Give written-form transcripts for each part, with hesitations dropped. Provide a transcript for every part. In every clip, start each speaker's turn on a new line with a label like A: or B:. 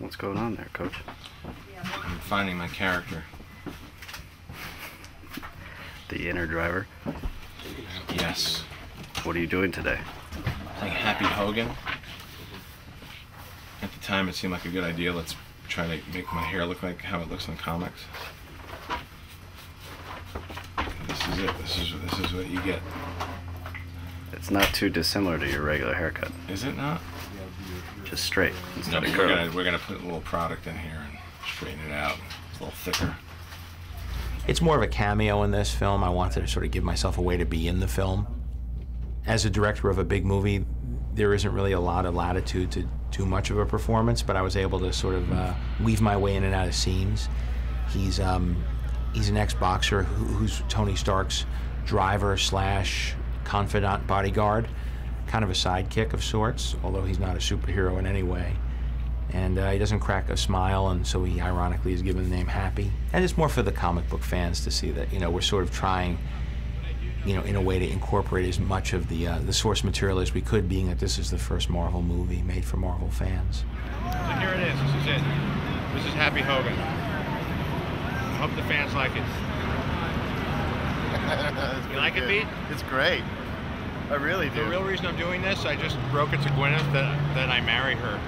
A: What's going on there, Coach?
B: I'm finding my character.
A: The inner driver?
B: Yes.
A: What are you doing today?
B: Playing Happy Hogan. At the time, it seemed like a good idea. Let's try to make my hair look like how it looks in the comics. This is it. This is what you get.
A: It's not too dissimilar to your regular haircut.
B: Is it not?
A: Just straight instead
B: No,
A: of curly.
B: we're gonna put a little product in here and straighten it out. It's a little thicker.
C: It's more of a cameo in this film. I wanted to sort of give myself a way to be in the film. As a director of a big movie, there isn't really a lot of latitude to do much of a performance, but I was able to sort of weave my way in and out of scenes. He's an ex-boxer who's Tony Stark's driver slash confidant bodyguard, kind of a sidekick of sorts, although he's not a superhero in any way. And he doesn't crack a smile, and so he ironically is given the name Happy. And it's more for the comic book fans to see that, we're sort of trying, in a way to incorporate as much of the source material as we could, being that this is the first Marvel movie made for Marvel fans.
D: So here it is. This is it. This is Happy Hogan. I hope the fans like it. You like it, Pete?
E: It's great. I really do.
D: The real reason I'm doing this, I just broke it to Gwyneth that I marry her.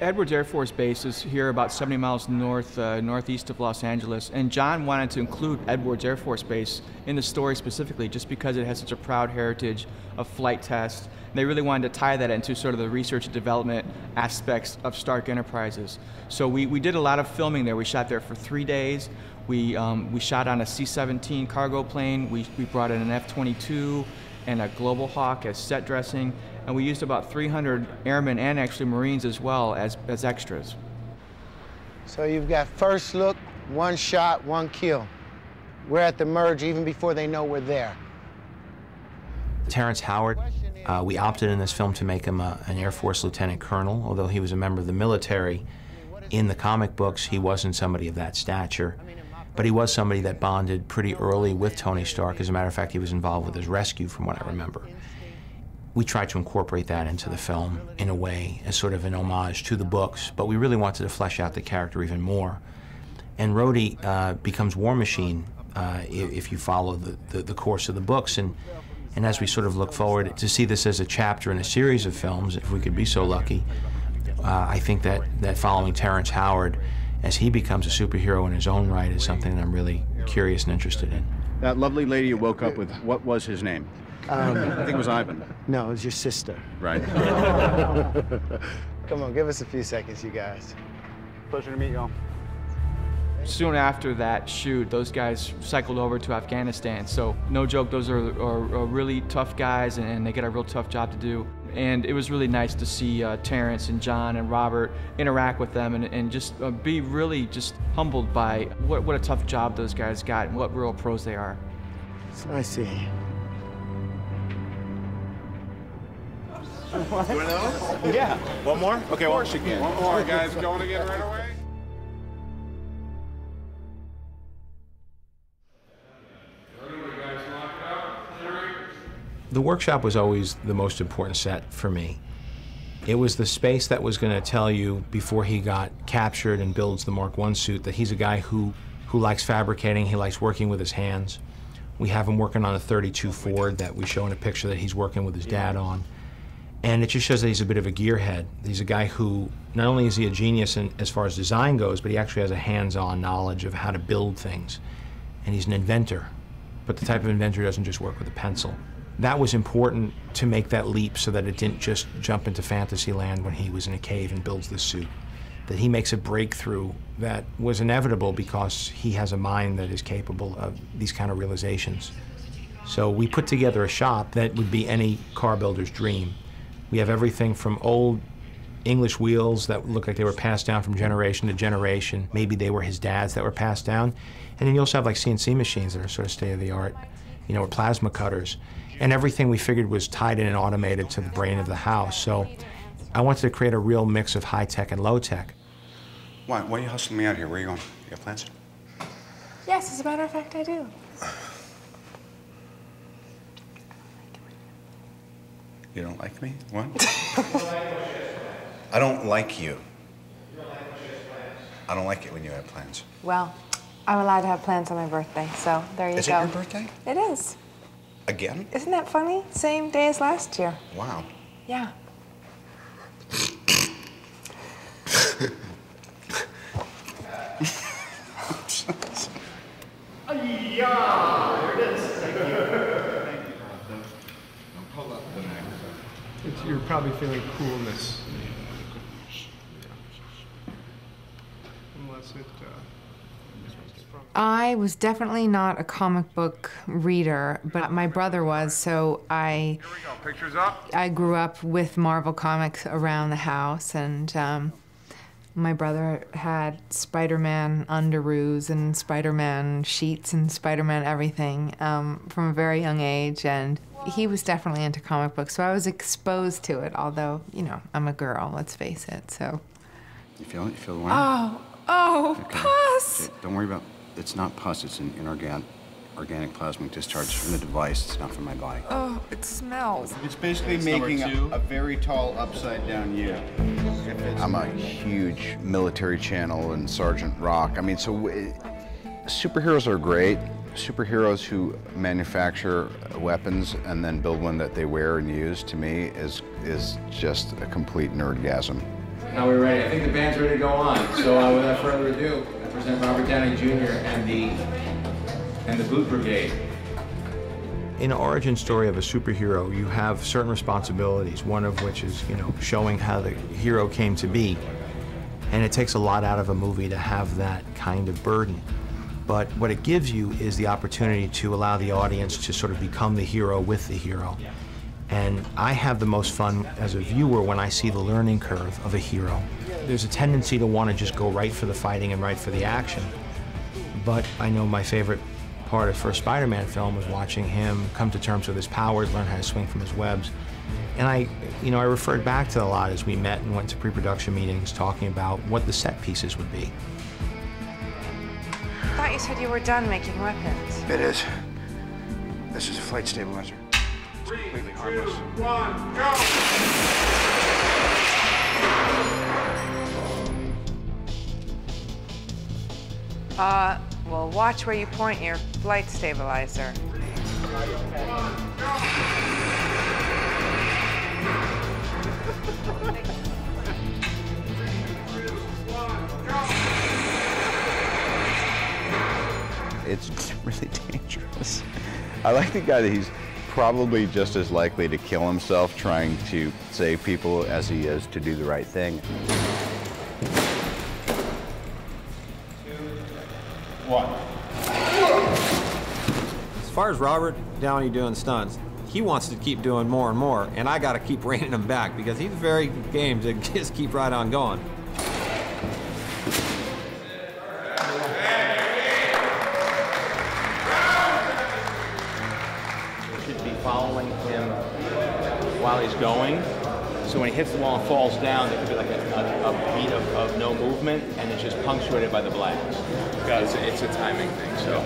F: Edwards Air Force Base is here about 70 miles northeast of Los Angeles, and John wanted to include Edwards Air Force Base in the story specifically just because it has such a proud heritage of flight tests. They really wanted to tie that into sort of the research and development aspects of Stark Enterprises. So we did a lot of filming there. We shot there for 3 days. We shot on a C-17 cargo plane. We brought in an F-22 and a Global Hawk as set dressing. And we used about 300 airmen and actually Marines as well as extras.
G: So you've got first look, one shot, one kill. We're at the merge even before they know we're there.
C: Terrence Howard, we opted in this film to make him an Air Force lieutenant colonel. Although he was a member of the military, in the comic books he wasn't somebody of that stature. But he was somebody that bonded pretty early with Tony Stark. As a matter of fact, he was involved with his rescue, from what I remember. We tried to incorporate that into the film in a way, as sort of an homage to the books, but we really wanted to flesh out the character even more. And Rhodey becomes War Machine if you follow the course of the books. And as we sort of look forward to see this as a chapter in a series of films, if we could be so lucky, I think that following Terrence Howard as he becomes a superhero in his own right is something that I'm really curious and interested in.
E: That lovely lady you woke up with, what was his name? I think it was Ivan.
G: No, it's your sister.
E: Right.
G: Come on, give us a few seconds, you guys.
E: Pleasure to meet y'all.
F: Soon after that shoot, those guys cycled over to Afghanistan. So no joke, those are really tough guys, and they get a real tough job to do. And it was really nice to see Terrence and John and Robert interact with them and just be really just humbled by what a tough job those guys got and what real pros they are.
G: It's nice seeing you.
E: One of those?
F: Yeah.
E: One more? Okay,
D: Of course you can.
E: One more, guys. Going again right away?
C: The workshop was always the most important set for me. It was the space that was going to tell you before he got captured and builds the Mark I suit that he's a guy who likes fabricating, he likes working with his hands. We have him working on a 32 Ford that we show in a picture that he's working with his dad on. And it just shows that he's a bit of a gearhead. He's a guy who, not only is he a genius as far as design goes, but he actually has a hands-on knowledge of how to build things. And he's an inventor, but the type of inventor who doesn't just work with a pencil. That was important to make that leap so that it didn't just jump into fantasy land when he was in a cave and builds this suit. That he makes a breakthrough that was inevitable because he has a mind that is capable of these kind of realizations. So we put together a shop that would be any car builder's dream. We have everything from old English wheels that look like they were passed down from generation to generation. Maybe they were his dad's that were passed down. And then you also have like CNC machines that are sort of state-of-the-art, or plasma cutters. And everything we figured was tied in and automated to the brain of the house. So I wanted to create a real mix of high-tech and low-tech.
H: Why are you hustling me out here? Where are you going? You have plans?
I: Yes, as a matter of fact, I do.
H: You don't like me? What? I don't like you. I don't like it when you have plans.
I: Well, I'm allowed to have plans on my birthday, so there you go.
H: Is it your birthday?
I: It is.
H: Again?
I: Isn't that funny? Same day as last year.
H: Wow.
I: Yeah.
J: You're probably feeling coolness. Unless it,
K: I was definitely not a comic book reader, but my brother was, so I grew up with Marvel comics around the house, and my brother had Spider-Man underoos and Spider-Man sheets and Spider-Man everything from a very young age, and he was definitely into comic books, so I was exposed to it, although, you know, I'm a girl, let's face it, so.
E: You feel it? You feel the wine?
K: Oh,
E: Okay.
K: pus!
E: Okay, don't worry about, it's not pus, it's an organic plasmic discharge from the device, it's not from my body.
K: Oh, it smells.
E: It's basically making a very tall upside down U. I'm a huge military channel and Sergeant Rock. I mean, so superheroes are great. Superheroes who manufacture weapons and then build one that they wear and use, to me, is just a complete nerdgasm.
C: Now we're ready. I think the band's ready to go on. So without further ado, I present Robert Downey Jr. and the Boot Brigade. In an origin story of a superhero, you have certain responsibilities, one of which is, you know, showing how the hero came to be. And it takes a lot out of a movie to have that kind of burden. But what it gives you is the opportunity to allow the audience to sort of become the hero with the hero. And I have the most fun as a viewer when I see the learning curve of a hero. There's a tendency to want to just go right for the fighting and right for the action. But I know my favorite part of the first Spider-Man film was watching him come to terms with his powers, learn how to swing from his webs. And I referred back to a lot as we met and went to pre-production meetings talking about what the set pieces would be.
I: I thought you said you were done making weapons.
E: It is. This is a flight stabilizer. It's completely harmless.
J: 2, 1, go!
I: Well, watch where you point your flight stabilizer.
E: It's really dangerous. I like the guy that he's probably just as likely to kill himself trying to save people as he is to do the right thing.
J: 2, 1.
L: As far as Robert Downey doing stunts, he wants to keep doing more and more, and I got to keep reining him back because he's very game to just keep right on going.
F: Following him while he's going. So when he hits the wall and falls down, there could be like a beat of no movement, and it's just punctuated by the blacks. It's a timing thing, so.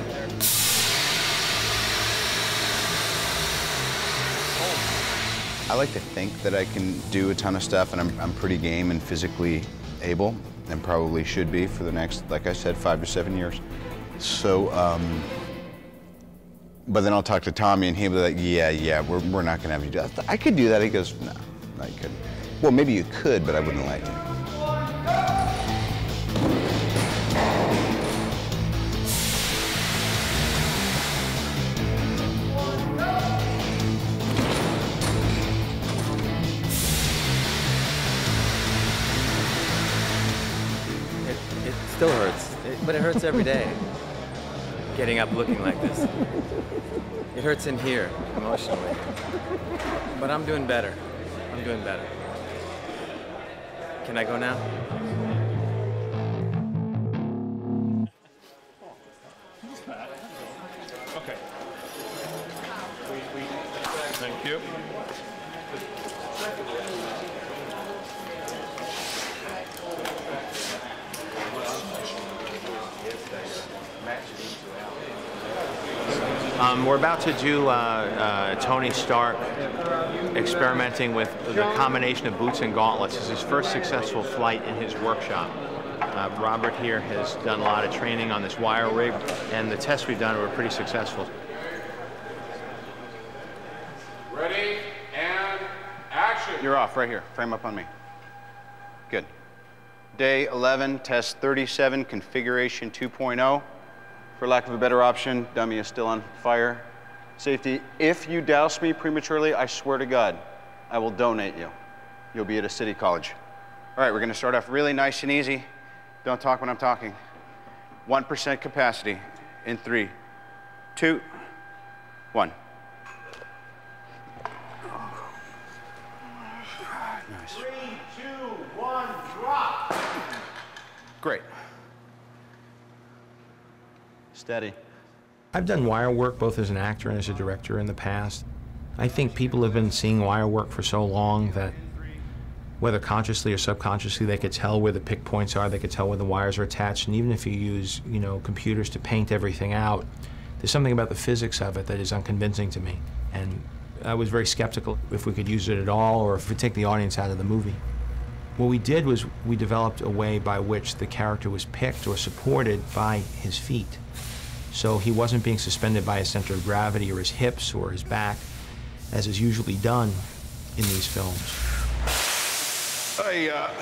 E: I like to think that I can do a ton of stuff, and I'm pretty game and physically able, and probably should be for the next, like I said, 5 to 7 years. So, but then I'll talk to Tommy, and he'll be like, yeah, we're not gonna have you do that. I could do that. He goes, no, I couldn't. Well, maybe you could, but I wouldn't let you.
L: It still hurts, but it hurts every day. Getting up looking like this. It hurts in here, emotionally. But I'm doing better. I'm doing better. Can I go now?
J: Okay. Thank you.
C: We're about to do Tony Stark experimenting with the combination of boots and gauntlets. This is his first successful flight in his workshop. Robert here has done a lot of training on this wire rig, and the tests we've done were pretty successful.
J: Ready, and action.
E: You're off right here. Frame up on me. Good. Day 11, test 37, configuration 2.0. For lack of a better option, dummy is still on fire. Safety, if you douse me prematurely, I swear to God, I will donate you. You'll be at a city college. All right, we're gonna start off really nice and easy. Don't talk when I'm talking. 1% capacity in 3, 2, 1. Nice.
J: 3, 2, 1, drop.
E: Great. Steady.
C: I've done wire work both as an actor and as a director in the past. I think people have been seeing wire work for so long that whether consciously or subconsciously, they could tell where the pick points are, they could tell where the wires are attached, and even if you use, computers to paint everything out, there's something about the physics of it that is unconvincing to me. And I was very skeptical if we could use it at all or if we take the audience out of the movie. What we did was we developed a way by which the character was picked or supported by his feet. So he wasn't being suspended by his center of gravity or his hips or his back, as is usually done in these films.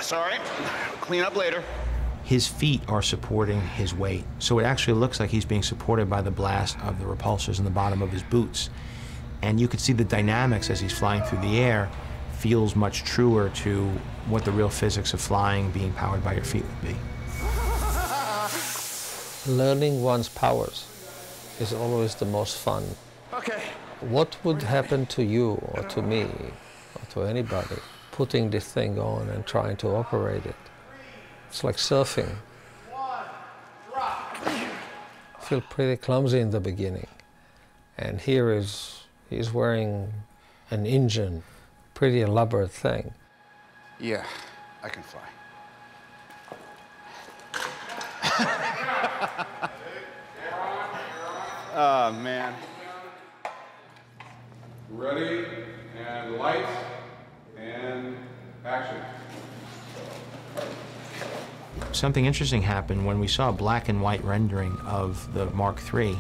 E: Sorry. Clean up later.
C: His feet are supporting his weight. So it actually looks like he's being supported by the blast of the repulsors in the bottom of his boots. And you could see the dynamics as he's flying through the air feels much truer to what the real physics of flying, being powered by your feet, would be.
M: Learning one's powers is always the most fun.
E: Okay.
M: What would happen to you or to me or to anybody putting this thing on and trying to operate it? It's like surfing. I feel pretty clumsy in the beginning. And here he's wearing an engine, pretty elaborate thing.
E: Yeah, I can fly. Oh, man.
J: Ready, and lights, and action.
C: Something interesting happened when we saw a black and white rendering of the Mark III.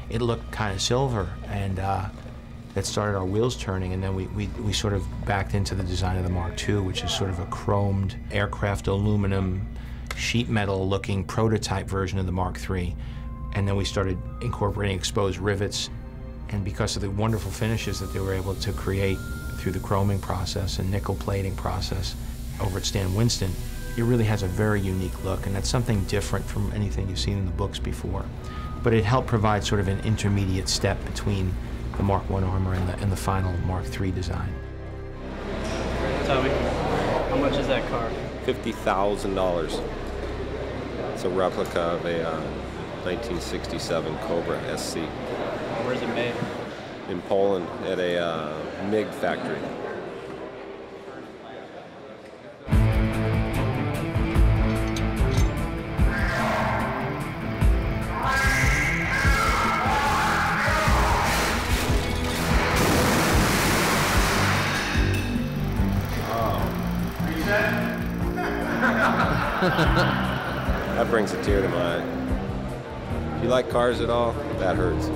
C: It looked kind of silver, and that started our wheels turning, and then we sort of backed into the design of the Mark II, which is sort of a chromed aircraft aluminum sheet metal looking prototype version of the Mark III. And then we started incorporating exposed rivets, and because of the wonderful finishes that they were able to create through the chroming process and nickel plating process over at Stan Winston, it really has a very unique look, and that's something different from anything you've seen in the books before. But it helped provide sort of an intermediate step between the Mark I armor and the final Mark III design.
N: Tommy, how much is that car?
O: $50,000. It's a replica of a 1967 Cobra SC.
N: Where's it made?
O: In Poland at a MiG factory. That brings a tear to my eye. If you like cars at all, that hurts.